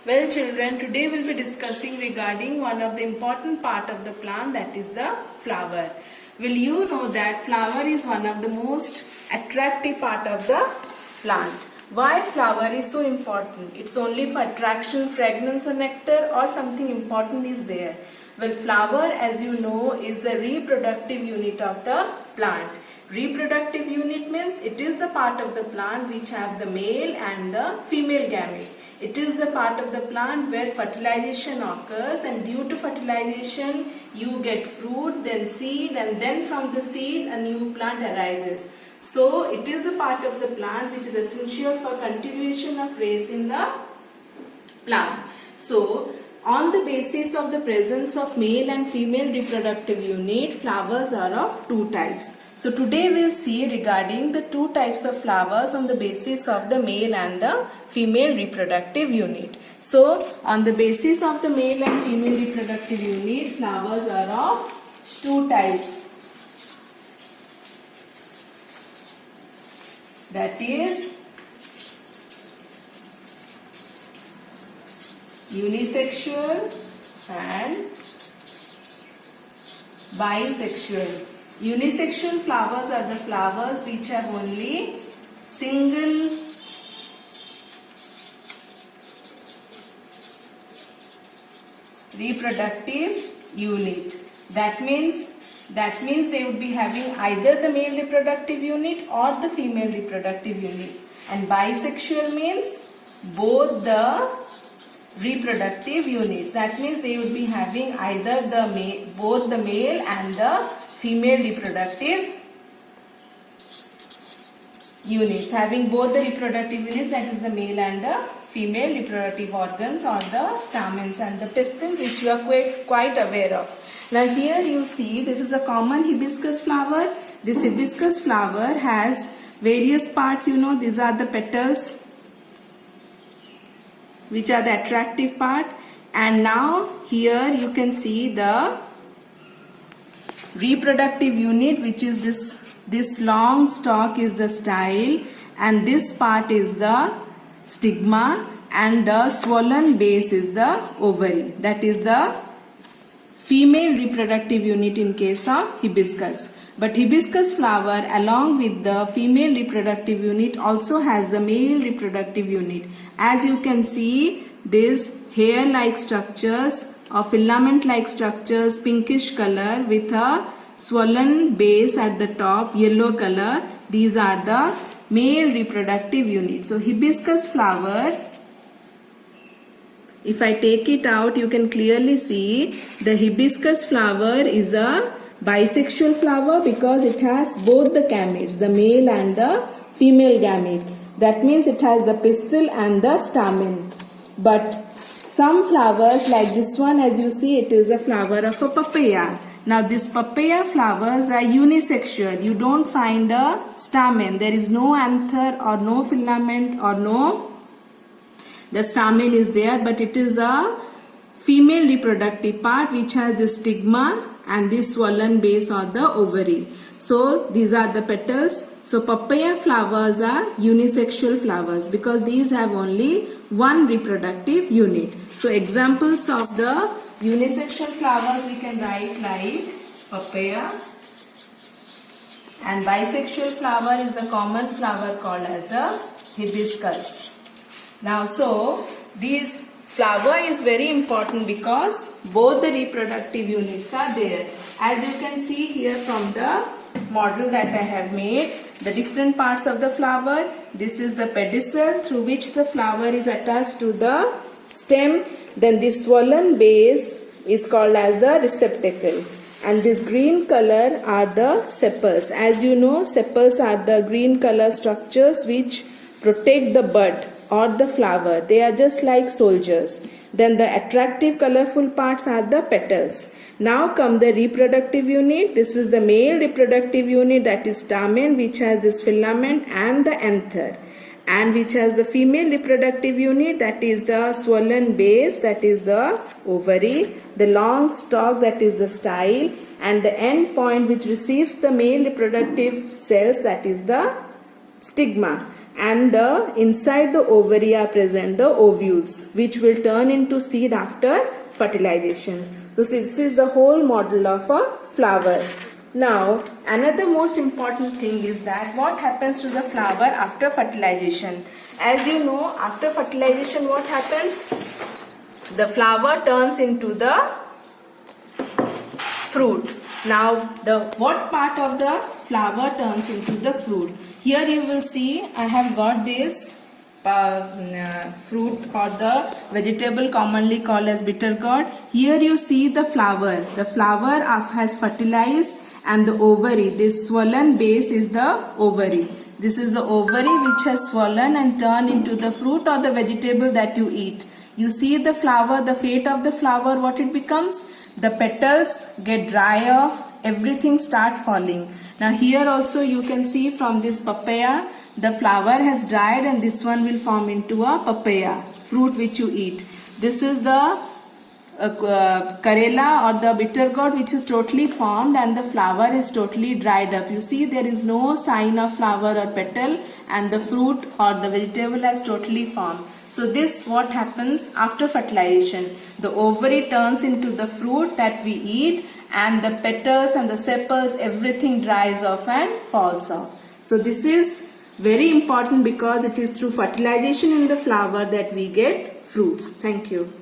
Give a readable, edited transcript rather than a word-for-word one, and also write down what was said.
Well children, today we'll be discussing regarding one of the important part of the plant, that is the flower. Will you know that flower is one of the most attractive part of the plant? Why flower is so important? It's only for attraction, fragrance or nectar, or something important is there? Well, flower, as you know, is the reproductive unit of the plant. Reproductive unit means it is the part of the plant which have the male and the female gamete. It is the part of the plant where fertilization occurs, and due to fertilization you get fruit, then seed, and then from the seed a new plant arises. So it is the part of the plant which is essential for continuation of race in the plant. So on the basis of the presence of male and female reproductive unit, flowers are of two types. So today we'll see regarding the two types of flowers on the basis of the male and the female reproductive unit. So on the basis of the male and female reproductive unit, flowers are of two types. That is unisexual and bisexual. Unisexual flowers are the flowers which have only single reproductive unit. That means they would be having either the male reproductive unit or the female reproductive unit. And bisexual means both the reproductive units. That means they would be having either both the male and the female reproductive units. Having both the reproductive units, that is the male and the female reproductive organs, or the stamens and the pistil, which you are quite aware of. Now here you see this is a common hibiscus flower. This hibiscus flower has various parts, you know, these are the petals which are the attractive part, and now here you can see the reproductive unit, which is this long stalk is the style, and this part is the stigma, and the swollen base is the ovary. That is the female reproductive unit in case of hibiscus. But hibiscus flower along with the female reproductive unit also has the male reproductive unit. As you can see, these hair-like structures or filament-like structures, pinkish color with a swollen base at the top, yellow color, these are the male reproductive units. So hibiscus flower, if I take it out, you can clearly see the hibiscus flower is a bisexual flower because it has both the gametes, the male and the female gamete. That means it has the pistil and the stamen. But some flowers like this one, as you see, it is a flower of a papaya. Now this papaya flowers are unisexual. You don't find a stamen. There is no anther or no filament or the stamen is there, but it is a female reproductive part which has the stigma and this swollen base or the ovary. So these are the petals. So papaya flowers are unisexual flowers because these have only one reproductive unit. So examples of the unisexual flowers we can write like papaya, and bisexual flower is the common flower called as the hibiscus. Now so this flower is very important because both the reproductive units are there. As you can see here from the model that I have made, the different parts of the flower. This is the pedicel through which the flower is attached to the stem. Then this swollen base is called as the receptacle. And this green color are the sepals. As you know, sepals are the green color structures which protect the bud or the flower. They are just like soldiers. Then the attractive colorful parts are the petals. Now come the reproductive unit. This is the male reproductive unit, that is stamen, which has this filament and the anther, and which has the female reproductive unit, that is the swollen base, that is the ovary, the long stalk, that is the style, and the end point which receives the male reproductive cells, that is the stigma. and the inside the ovary are present the ovules, which will turn into seed after fertilization. So this is the whole model of a flower. Now another most important thing is that what happens to the flower after fertilization. As you know, after fertilization what happens? The flower turns into the fruit. Now what part of the flower turns into the fruit? Here you will see I have got this fruit or the vegetable commonly called as bitter gourd. Here you see the flower. The flower has fertilized and the ovary, this swollen base is the ovary. This is the ovary which has swollen and turned into the fruit or the vegetable that you eat. You see the flower, the fate of the flower, what it becomes? The petals get dry off, everything start falling. Now here also you can see from this papaya, the flower has dried and this one will form into a papaya, fruit which you eat. This is the Karela or the bitter gourd which is totally formed and the flower is totally dried up. You see there is no sign of flower or petal and the fruit or the vegetable has totally formed. So this what happens after fertilization. The ovary turns into the fruit that we eat and the petals and the sepals, everything dries off and falls off. So this is very important because it is through fertilization in the flower that we get fruits. Thank you.